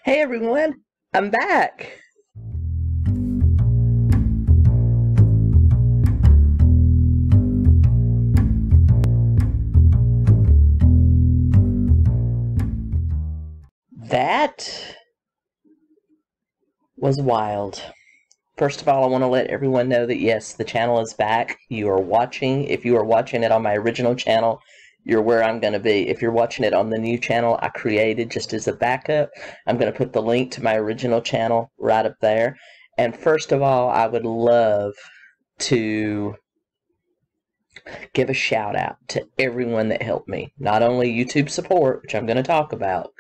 Hey everyone, I'm back. That was wild. First of all, I want to let everyone know that yes, the channel is back. You are watching. If you are watching it on my original channel, you're where I'm going to be. If you're watching it on the new channel I created just as a backup, I'm going to put the link to my original channel right up there. And first of all, I would love to give a shout out to everyone that helped me. Not only YouTube support, which I'm going to talk about,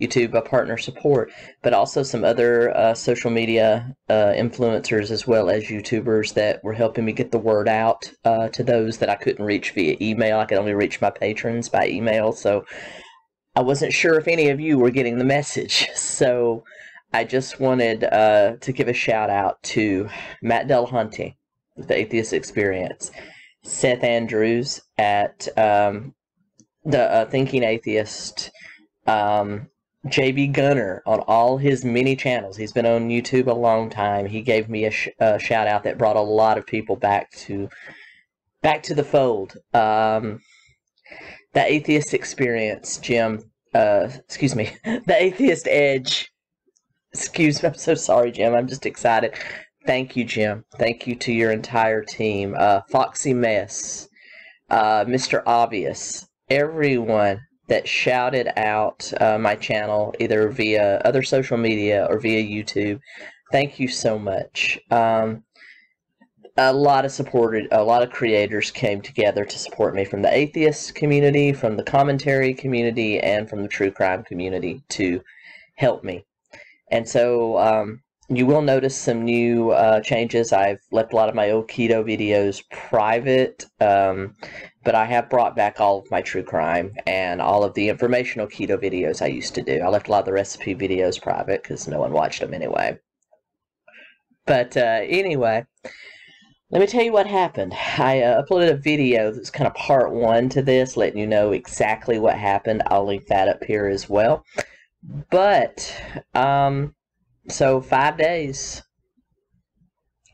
YouTube partner support, but also some other social media influencers as well as YouTubers that were helping me get the word out to those that I couldn't reach via email. I could only reach my patrons by email, so I wasn't sure if any of you were getting the message. So I just wanted to give a shout out to 𝗵𝗏𝗁 with the Atheist Experience, Seth Andrews at the Thinking Atheist, JB Gunner on all his many channels. He's been on YouTube a long time. He gave me a shout out that brought a lot of people back to the fold. The Atheist Experience, Jim. Excuse me. The Atheist Edge. Excuse me. I'm so sorry, Jim. I'm just excited. Thank you, Jim. Thank you to your entire team. Foxy Mess, Mr. Obvious, everyone that shouted out my channel either via other social media or via YouTube. Thank you so much. A lot of creators came together to support me from the atheist community, from the commentary community, and from the true crime community to help me. And so you will notice some new changes. I've left a lot of my old keto videos private, but I have brought back all of my true crime and all of the informational keto videos I used to do. I left a lot of the recipe videos private because no one watched them anyway. But anyway, let me tell you what happened. I uploaded a video that's kind of part one to this, letting you know exactly what happened. I'll link that up here as well. But so 5 days,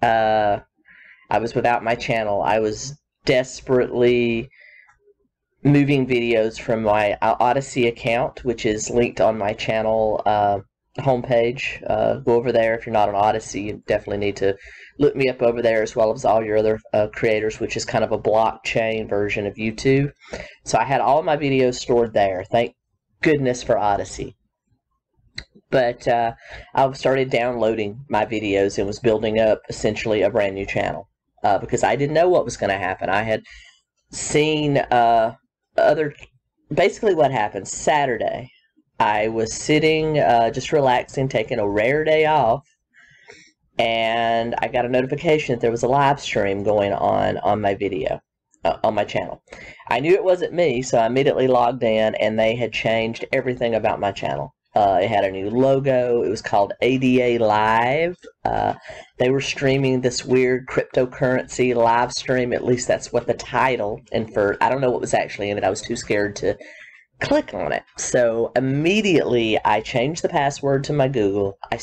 I was without my channel. I was desperately moving videos from my 𝗪𝗏𝗄 account, which is linked on my channel homepage. Go over there. If you're not on 𝗪𝗏𝗄, you definitely need to look me up over there, as well as all your other creators, which is kind of a blockchain version of YouTube. So I had all of my videos stored there. Thank goodness for 𝗪𝗏𝗄. But I started downloading my videos and was building up essentially a brand new channel because I didn't know what was going to happen. I had seen basically what happened. Saturday, I was sitting just relaxing, taking a rare day off, and I got a notification that there was a live stream going on my video, on my channel. I knew it wasn't me, so I immediately logged in, and they had changed everything about my channel. It had a new logo. It was called ADA Live. They were streaming this weird cryptocurrency live stream. At least that's what the title. And I don't know what was actually in it. I was too scared to click on it. So immediately I changed the password to my Google. I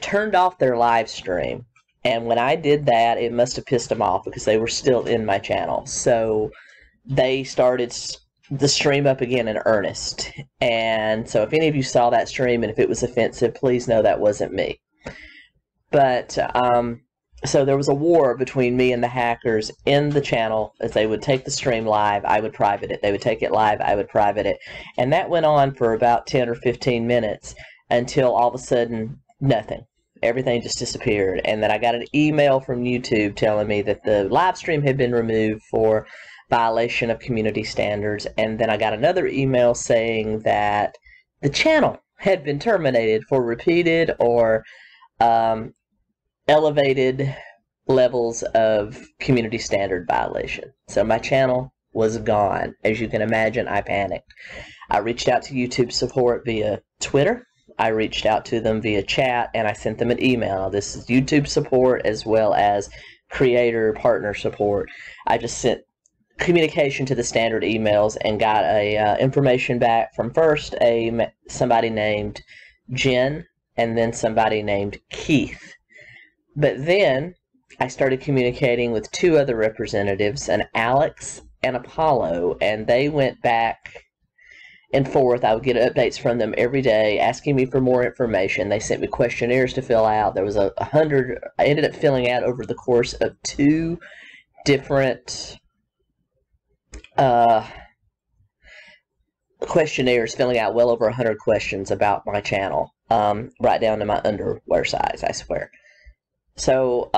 turned off their live stream. And when I did that, it must have pissed them off because they were still in my channel. So they started the stream up again in earnest. And so if any of you saw that stream and if it was offensive, please know that wasn't me. But so there was a war between me and the hackers in the channel. As they would take the stream live, I would private it. They would take it live, I would private it. And that went on for about 10 or 15 minutes until all of a sudden nothing. Everything just disappeared. And then I got an email from YouTube telling me that the live stream had been removed for violation of community standards, and then I got another email saying that the channel had been terminated for repeated or elevated levels of community standard violation. So my channel was gone. As you can imagine, I panicked. I reached out to YouTube support via Twitter. I reached out to them via chat, and I sent them an email. This is YouTube support as well as creator partner support. I just sent communication to the standard emails and got a information back from first somebody named Jen and then somebody named Keith. But then I started communicating with two other representatives, an Alex and Apollo, and they went back and forth. I would get updates from them every day asking me for more information. They sent me questionnaires to fill out. There was 100 I ended up filling out over the course of 2 different questionnaires, filling out well over 100 questions about my channel, right down to my underwear size, I swear. So,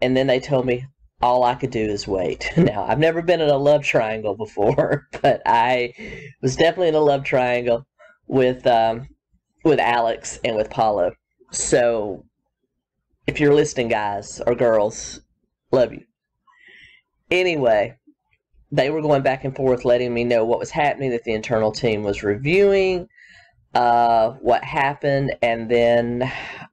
and then they told me all I could do is wait. Now, I've never been in a love triangle before, but I was definitely in a love triangle with Alex and with Paulo. So, if you're listening, guys or girls, love you. Anyway, they were going back and forth letting me know what was happening, that the internal team was reviewing what happened, and then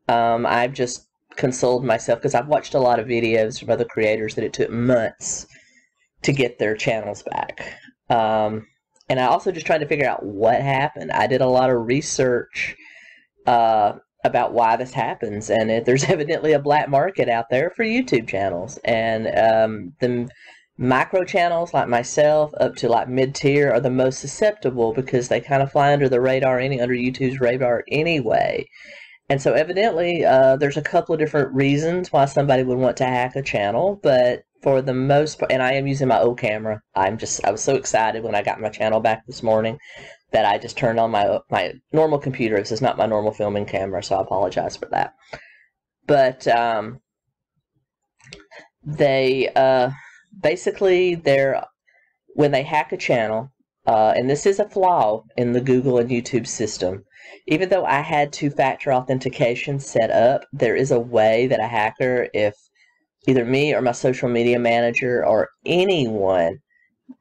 I've just consoled myself because I've watched a lot of videos from other creators that it took months to get their channels back. And I also just tried to figure out what happened. I did a lot of research about why this happens, and there's evidently a black market out there for YouTube channels, and the micro channels like myself up to like mid-tier are the most susceptible because they kind of fly under the radar, under YouTube's radar anyway. And so evidently there's a couple of different reasons why somebody would want to hack a channel, but for the most part, and I am using my old camera. I was so excited when I got my channel back this morning that I just turned on my normal computer. This is not my normal filming camera, so I apologize for that. But they basically, when they hack a channel, and this is a flaw in the Google and YouTube system, even though I had 2-factor authentication set up, there is a way that a hacker, if either me or my social media manager or anyone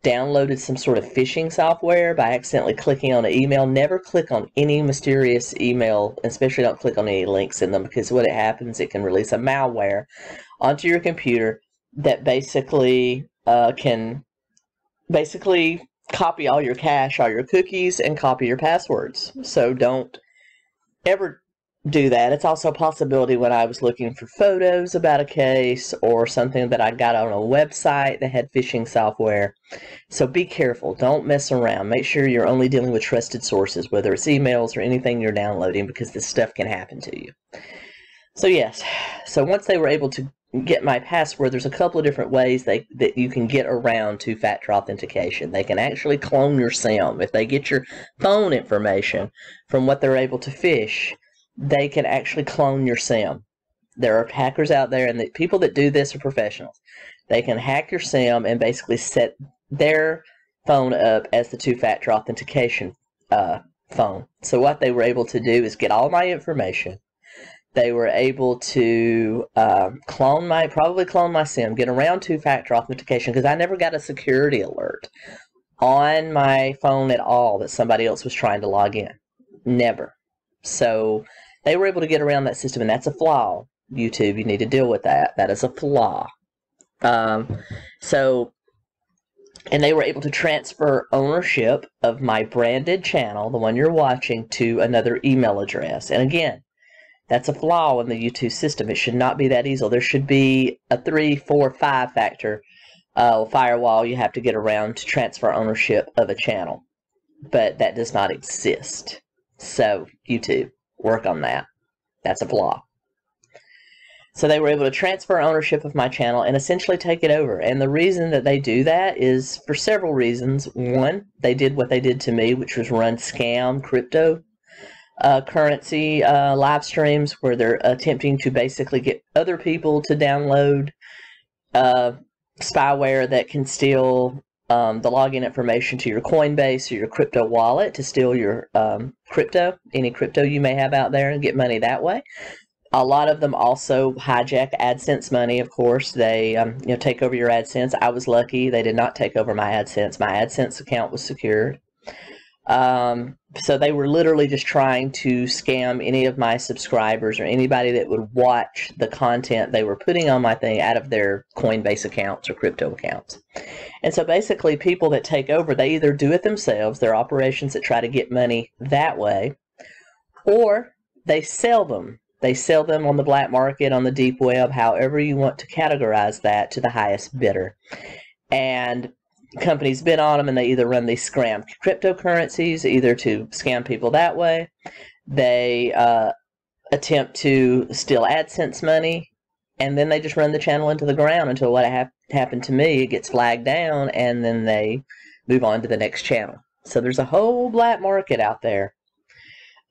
downloaded some sort of phishing software by accidentally clicking on an email, never click on any mysterious email, especially don't click on any links in them, because what happens, it can release a malware onto your computer that basically can copy all your cache, all your cookies, and copy your passwords. So don't ever do that. It's also a possibility when I was looking for photos about a case or something that I got on a website that had phishing software. So be careful. Don't mess around. Make sure you're only dealing with trusted sources, whether it's emails or anything you're downloading, because this stuff can happen to you. So yes, so once they were able to get my password, there's a couple of different ways that you can get around 2-factor authentication. They can actually clone your SIM. If they get your phone information from what they're able to phish, they can actually clone your SIM. There are hackers out there, and the people that do this are professionals. They can hack your SIM and basically set their phone up as the 2-factor authentication phone. So what they were able to do is get all my information. They were able to probably clone my SIM, get around 2-factor authentication, because I never got a security alert on my phone at all that somebody else was trying to log in. Never. So they were able to get around that system, and that's a flaw. YouTube, you need to deal with that. That is a flaw. And they were able to transfer ownership of my branded channel, the one you're watching, to another email address. And again, that's a flaw in the YouTube system. It should not be that easy. There should be a 3, 4, 5-factor firewall you have to get around to transfer ownership of a channel. But that does not exist. So, YouTube, work on that. That's a flaw. So they were able to transfer ownership of my channel and essentially take it over. And the reason that they do that is for several reasons. One, they did what they did to me, which was run scam cryptocurrency live streams where they're attempting to basically get other people to download spyware that can steal the login information to your Coinbase or your crypto wallet to steal your any crypto you may have out there, and get money that way. A lot of them also hijack AdSense money, of course. They take over your AdSense. I was lucky they did not take over my AdSense. My AdSense account was secured. So they were literally just trying to scam any of my subscribers or anybody that would watch the content they were putting on my thing out of their Coinbase accounts or crypto accounts. And so basically people that take over, they either do it themselves, they're operations that try to get money that way, or they sell them. They sell them on the black market, on the deep web, however you want to categorize that, to the highest bidder. And companies bid on them, and they either run these scam cryptocurrencies, either to scam people that way. They attempt to steal AdSense money, and then they just run the channel into the ground until what happened to me, it gets flagged down, and then they move on to the next channel. So there's a whole black market out there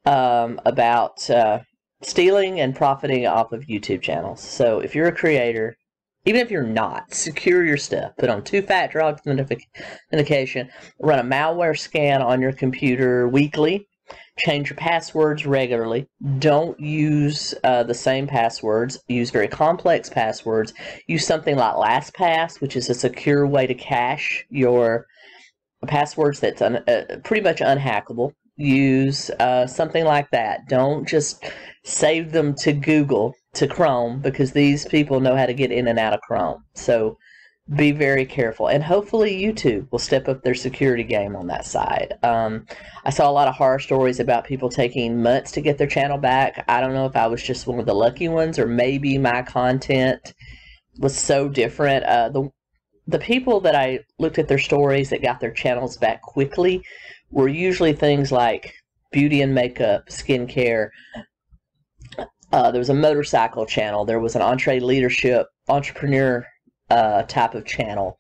about stealing and profiting off of YouTube channels. So if you're a creator, even if you're not, secure your stuff. Put on two-factor authentication. Run a malware scan on your computer weekly. Change your passwords regularly. Don't use the same passwords. Use very complex passwords. Use something like LastPass, which is a secure way to cache your passwords that's pretty much unhackable. Use something like that. Don't just save them to Google, to Chrome, because these people know how to get in and out of Chrome. So be very careful. And hopefully YouTube will step up their security game on that side. I saw a lot of horror stories about people taking months to get their channel back. I don't know if I was just one of the lucky ones, or maybe my content was so different. The people that I looked at their stories that got their channels back quickly were usually things like beauty and makeup, skincare. There was a motorcycle channel. There was an entrepreneur type of channel.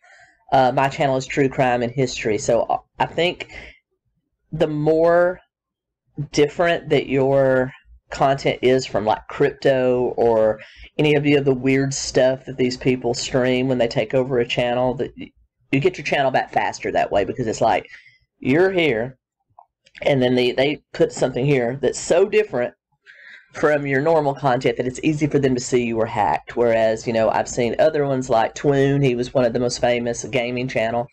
My channel is true crime and history. So I think the more different that your content is from like crypto or any of the other weird stuff that these people stream when they take over a channel, that you get your channel back faster that way, because it's like you're here and then they put something here that's so different from your normal content that it's easy for them to see you were hacked. Whereas, you know, I've seen other ones like 𝗏𝗏. He was one of the most famous, a gaming channel.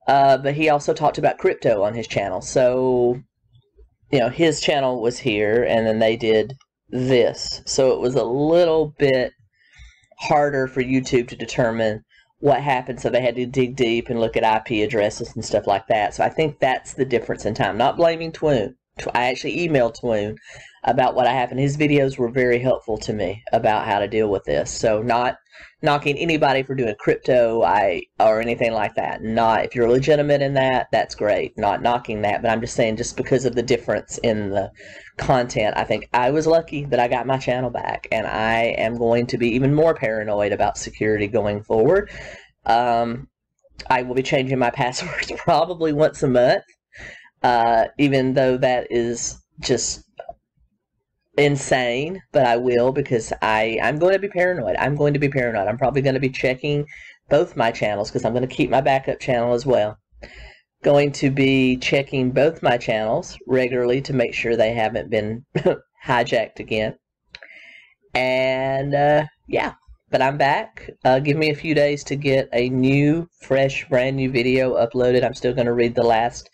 But he also talked about crypto on his channel. So, you know, his channel was here, and then they did this. So it was a little bit harder for YouTube to determine what happened. So they had to dig deep and look at IP addresses and stuff like that. So I think that's the difference in time. Not blaming 𝗏𝗏. I actually emailed 𝗏𝗏 about what happened. His videos were very helpful to me about how to deal with this. So not knocking anybody for doing crypto or anything like that. Not, if you're legitimate in that, that's great. Not knocking that, but I'm just saying, just because of the difference in the content, I think I was lucky that I got my channel back, and I am going to be even more paranoid about security going forward. I will be changing my passwords probably once a month, even though that is just insane, but I will, because I'm going to be paranoid. I'm going to be paranoid. I'm probably going to be checking both my channels, because I'm going to keep my backup channel as well. Going to be checking both my channels regularly to make sure they haven't been hijacked again. And yeah, but I'm back. Give me a few days to get a new, fresh, brand new video uploaded. I'm still going to read the last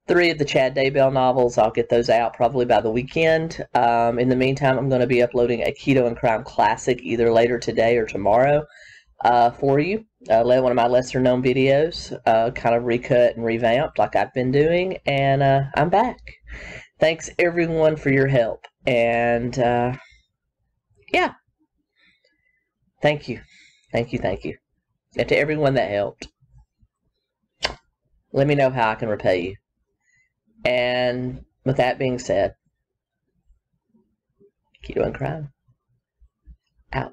3 of the 𝗙𝗍𝗹𝗏 novels. I'll get those out probably by the weekend. In the meantime, I'm going to be uploading a Keto and Crime classic either later today or tomorrow for you. One of my lesser known videos, kind of recut and revamped like I've been doing. And I'm back. Thanks everyone for your help. And yeah. Thank you. Thank you. Thank you. And to everyone that helped. Let me know how I can repay you. And with that being said, Keto and Crime out.